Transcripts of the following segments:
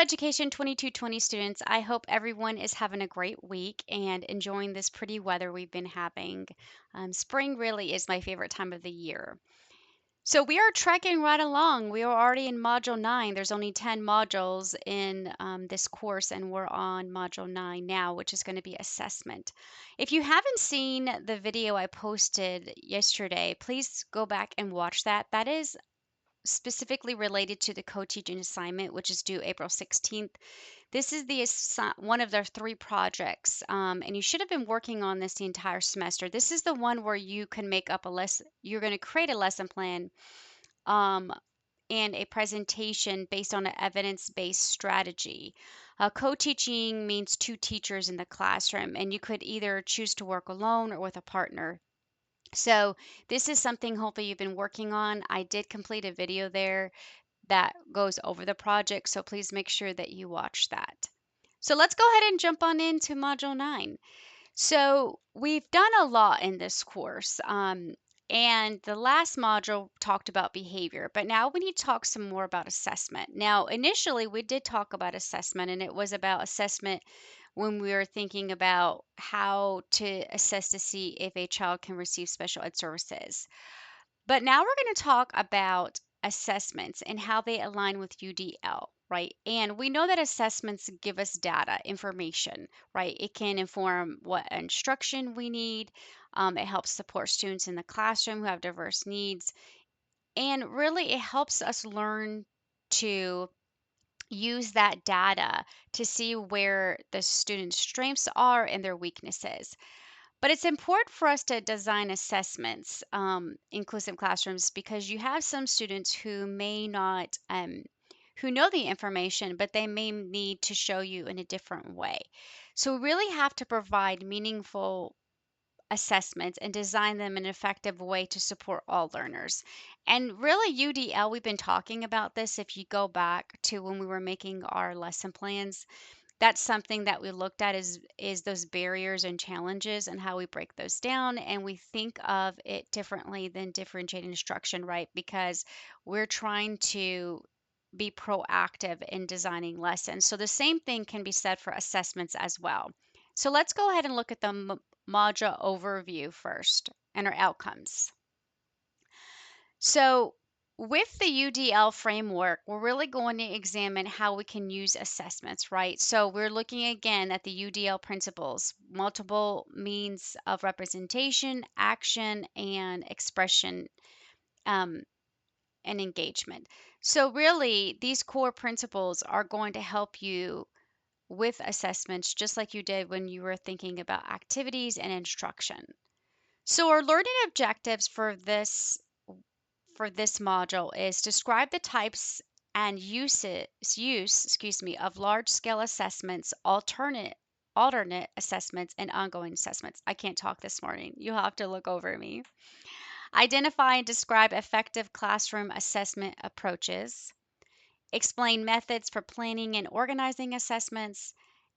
Education 2220 students. I hope everyone is having a great week and enjoying this pretty weather we've been having. Spring really is my favorite time of the year. So we are trekking right along. We are already in Module 9. There's only 10 modules in this course, and we're on Module 9 now, which is going to be assessment. If you haven't seen the video I posted yesterday, please go back and watch that. That is specifically related to the co-teaching assignment, which is due April 16th. This is one of their 3 projects, and you should have been working on this the entire semester. This is the one where you can make up a lesson. You're going to create a lesson plan um, and a presentation based on an evidence-based strategy. Co-teaching means 2 teachers in the classroom, and you could either choose to work alone or with a partner. So this is something hopefully you've been working on. I did complete a video there that goes over the project, so please make sure that you watch that. So let's go ahead and jump on into Module 9. So we've done a lot in this course, and the last module talked about behavior, but now we need to talk some more about assessment. Now, initially, we did talk about assessment, and it was about assessment when we were thinking about how to assess to see if a child can receive special ed services. But now we're going to talk about assessments and how they align with UDL, right? And we know that assessments give us data, information, right? It can inform what instruction we need. It helps support students in the classroom who have diverse needs. And really, it helps us learn to use that data to see where the students' strengths are and their weaknesses. But it's important for us to design assessments, inclusive classrooms, because you have some students who may not, who know the information, but they may need to show you in a different way. So we really have to provide meaningful assessments and design them in an effective way to support all learners. And really, UDL, we've been talking about this. If you go back to when we were making our lesson plans, that's something that we looked at is those barriers and challenges and how we break those down, and we think of it differently than differentiated instruction, right? Because we're trying to be proactive in designing lessons. So the same thing can be said for assessments as well. So let's go ahead and look at the module overview first and our outcomes. So with the UDL framework, we're really going to examine how we can use assessments, right? So we're looking again at the UDL principles, multiple means of representation, action, and expression, um, and engagement. So really, these core principles are going to help you with assessments, just like you did when you were thinking about activities and instruction. So our learning objectives for this module is describe the types and use of large-scale assessments, alternate assessments, and ongoing assessments. I can't talk this morning. You'll have to look over me. Identify and describe effective classroom assessment approaches. Explain methods for planning and organizing assessments.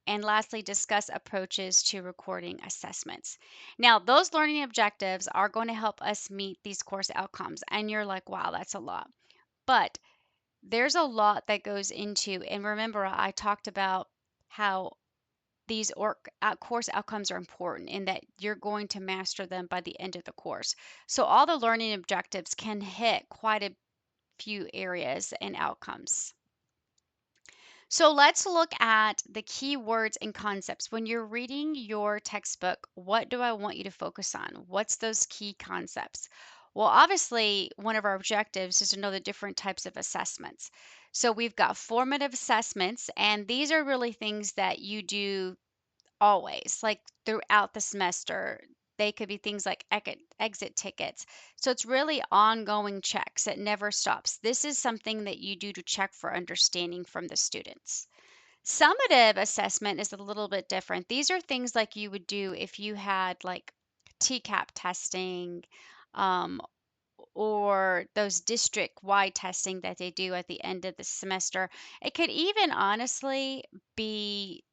And lastly, discuss approaches to recording assessments. Now, those learning objectives are going to help us meet these course outcomes. And you're like, wow, that's a lot. But there's a lot that goes into, and remember, I talked about how these course outcomes are important in that you're going to master them by the end of the course. So all the learning objectives can hit quite a few areas and outcomes. So let's look at the key words and concepts. When you're reading your textbook, what do I want you to focus on? What's those key concepts? Well, obviously, one of our objectives is to know the different types of assessments. So we've got formative assessments, and these are really things that you do always, like throughout the semester. They could be things like exit tickets. So it's really ongoing checks. It never stops. This is something that you do to check for understanding from the students. Summative assessment is a little bit different. These are things like you would do if you had like TCAP testing, um, or those district-wide testing that they do at the end of the semester. It could even honestly be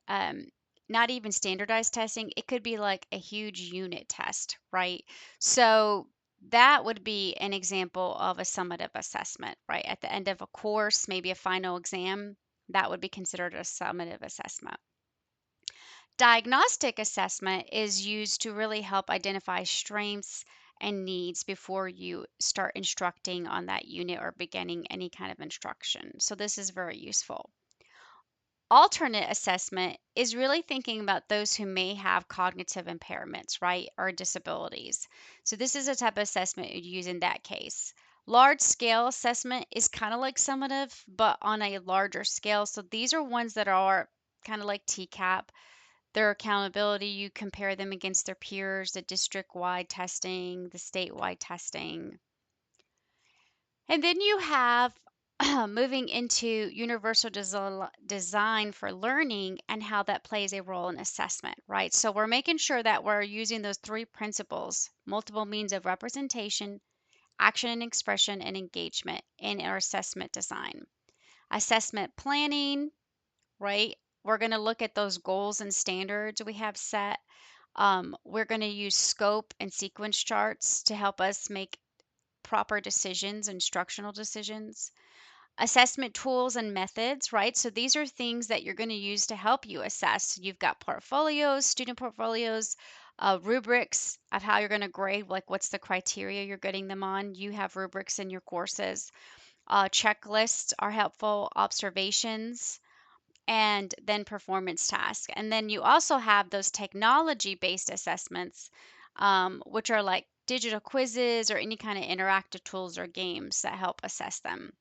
um, not even standardized testing. It could be like a huge unit test, right? So that would be an example of a summative assessment, right? At the end of a course, maybe a final exam. That would be considered a summative assessment. Diagnostic assessment is used to really help identify strengths and needs before you start instructing on that unit or beginning any kind of instruction. So this is very useful. Alternate assessment is really thinking about those who may have cognitive impairments, right, or disabilities. So this is a type of assessment you'd use in that case. Large scale assessment is kind of like summative, but on a larger scale. So these are ones that are kind of like TCAP. Their accountability, you compare them against their peers, the district-wide testing, the statewide testing. And then you have moving into universal design for learning and how that plays a role in assessment, right? So we're making sure that we're using those three principles, multiple means of representation, action and expression, and engagement in our assessment design. Assessment planning, right? We're going to look at those goals and standards we have set. We're going to use scope and sequence charts to help us make proper decisions, instructional decisions. Assessment tools and methods, right? So these are things that you're going to use to help you assess. You've got portfolios, student portfolios, rubrics of how you're going to grade, like what's the criteria you're getting them on. You have rubrics in your courses. Checklists are helpful, observations, and then performance tasks. And then you also have those technology-based assessments, which are like digital quizzes or any kind of interactive tools or games that help assess them.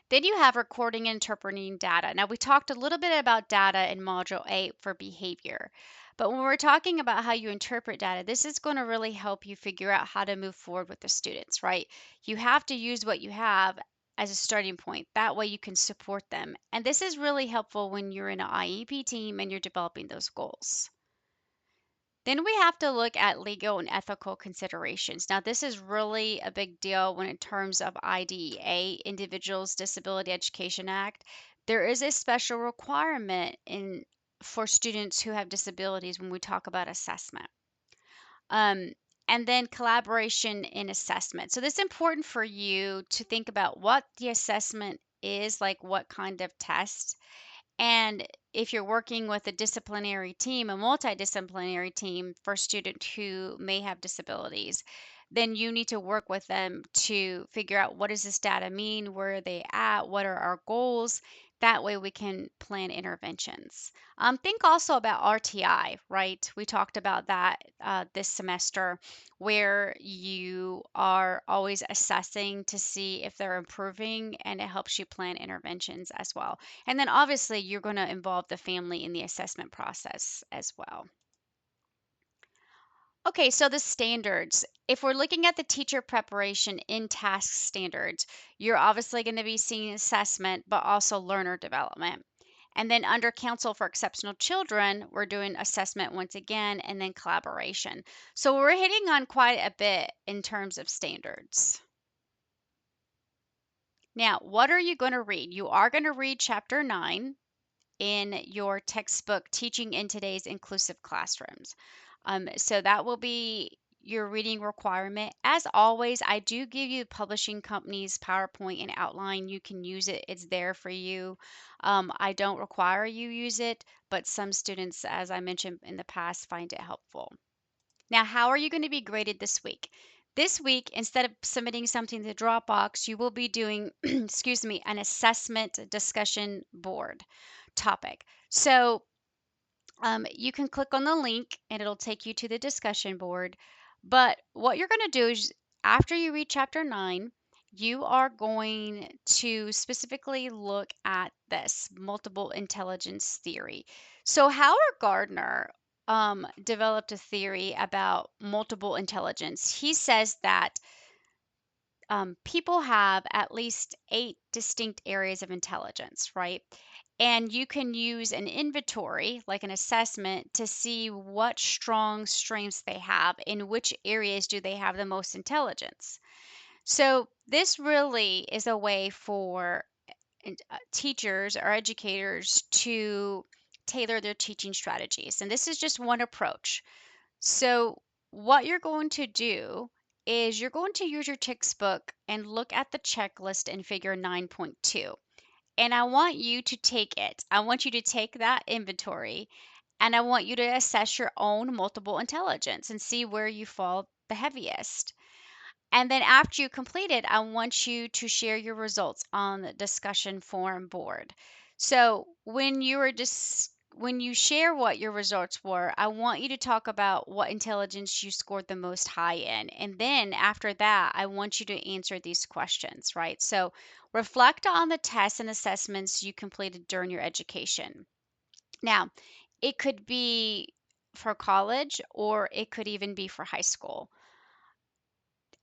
Then you have recording and interpreting data. Now, we talked a little bit about data in Module 8 for behavior, but when we're talking about how you interpret data, this is going to really help you figure out how to move forward with the students, right? You have to use what you have as a starting point. That way you can support them. And this is really helpful when you're in an IEP team and you're developing those goals. Then we have to look at legal and ethical considerations. Now, this is really a big deal when in terms of IDEA, Individuals Disability Education Act. There is a special requirement for students who have disabilities when we talk about assessment. Um, and then collaboration in assessment. So this is important for you to think about what the assessment is, like what kind of test, and if you're working with a disciplinary team, a multidisciplinary team for students who may have disabilities, then you need to work with them to figure out what does this data mean, where are they at, what are our goals. That way we can plan interventions. Think also about RTI, right? We talked about that this semester, where you are always assessing to see if they're improving, and it helps you plan interventions as well. And then obviously you're going to involve the family in the assessment process as well. Okay, so the standards. If we're looking at the teacher preparation in task standards, you're obviously going to be seeing assessment, but also learner development. And then under Council for Exceptional Children, we're doing assessment once again, and then collaboration. So we're hitting on quite a bit in terms of standards. Now, what are you going to read? You are going to read Chapter 9 in your textbook, Teaching in Today's Inclusive Classrooms. So that will be your reading requirement. As always, I do give you the publishing company's PowerPoint and outline. You can use it, it's there for you. I don't require you use it, but some students, as I mentioned in the past, find it helpful. Now, how are you going to be graded this week? This week, instead of submitting something to Dropbox, you will be doing, excuse me, an assessment discussion board topic. So you can click on the link and it'll take you to the discussion board. But what you're going to do is after you read chapter 9, you are going to specifically look at this multiple intelligence theory. So Howard Gardner developed a theory about multiple intelligence. He says that people have at least 8 distinct areas of intelligence, right? And you can use an inventory, like an assessment, to see what strong strengths they have, in which areas do they have the most intelligence. So this really is a way for teachers or educators to tailor their teaching strategies. And this is just one approach. So, what you're going to do is you're going to use your textbook and look at the checklist in figure 9.2. And I want you to take it. I want you to take that inventory and I want you to assess your own multiple intelligence and see where you fall the heaviest. And then after you complete it, I want you to share your results on the discussion forum board. So when you share what your results were, I want you to talk about what intelligence you scored the most high in. And then after that, I want you to answer these questions, right? So reflect on the tests and assessments you completed during your education. Now, it could be for college or it could even be for high school.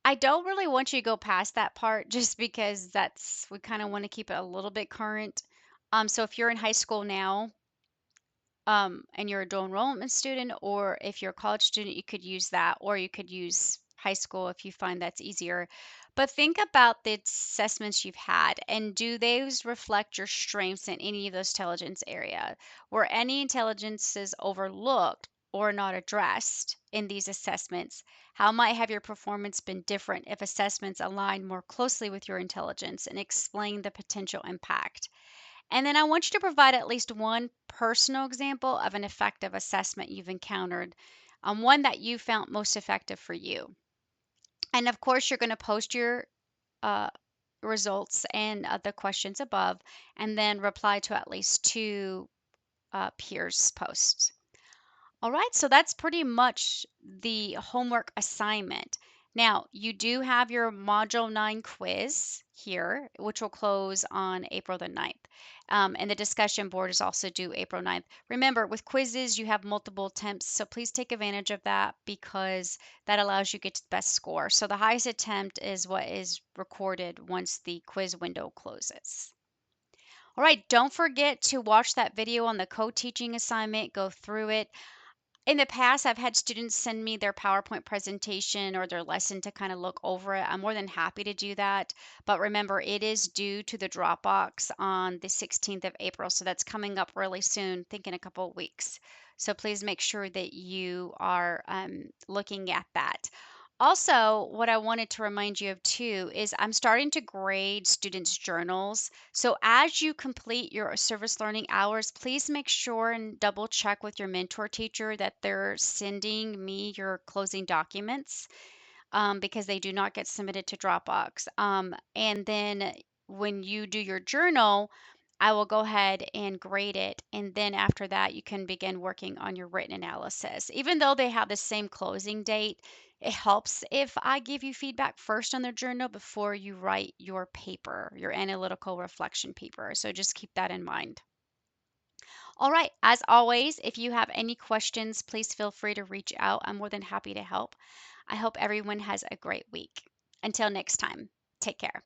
I don't really want you to go past that part just because we kind of want to keep it a little bit current. So if you're in high school now, and you're a dual enrollment student, or if you're a college student, you could use that, or you could use high school if you find that's easier. But think about the assessments you've had, and do those reflect your strengths in any of those intelligence area? Were any intelligences overlooked or not addressed in these assessments? How might have your performance been different if assessments aligned more closely with your intelligence, and explain the potential impact? And then I want you to provide at least one personal example of an effective assessment you've encountered, one that you found most effective for you. And of course, you're going to post your uh, results and the questions above, and then reply to at least two peers' posts. All right, so that's pretty much the homework assignment. Now, you do have your Module 9 quiz here, which will close on April the 9th. And the discussion board is also due April 9th. Remember, with quizzes, you have multiple attempts, so please take advantage of that because that allows you to get to the best score. So the highest attempt is what is recorded once the quiz window closes. All right, don't forget to watch that video on the co-teaching assignment, go through it. In the past, I've had students send me their PowerPoint presentation or their lesson to kind of look over it. I'm more than happy to do that. But remember, it is due to the Dropbox on the 16th of April. So that's coming up really soon, think in a couple of weeks. So please make sure that you are looking at that. Also, what I wanted to remind you of too is I'm starting to grade students' journals. So as you complete your service learning hours, please make sure and double check with your mentor teacher that they're sending me your closing documents, because they do not get submitted to Dropbox. And then when you do your journal, I will go ahead and grade it. And then after that, you can begin working on your written analysis. Even though they have the same closing date, it helps if I give you feedback first on their journal before you write your paper, your analytical reflection paper. So just keep that in mind. All right, as always, if you have any questions, please feel free to reach out. I'm more than happy to help. I hope everyone has a great week. Until next time, take care.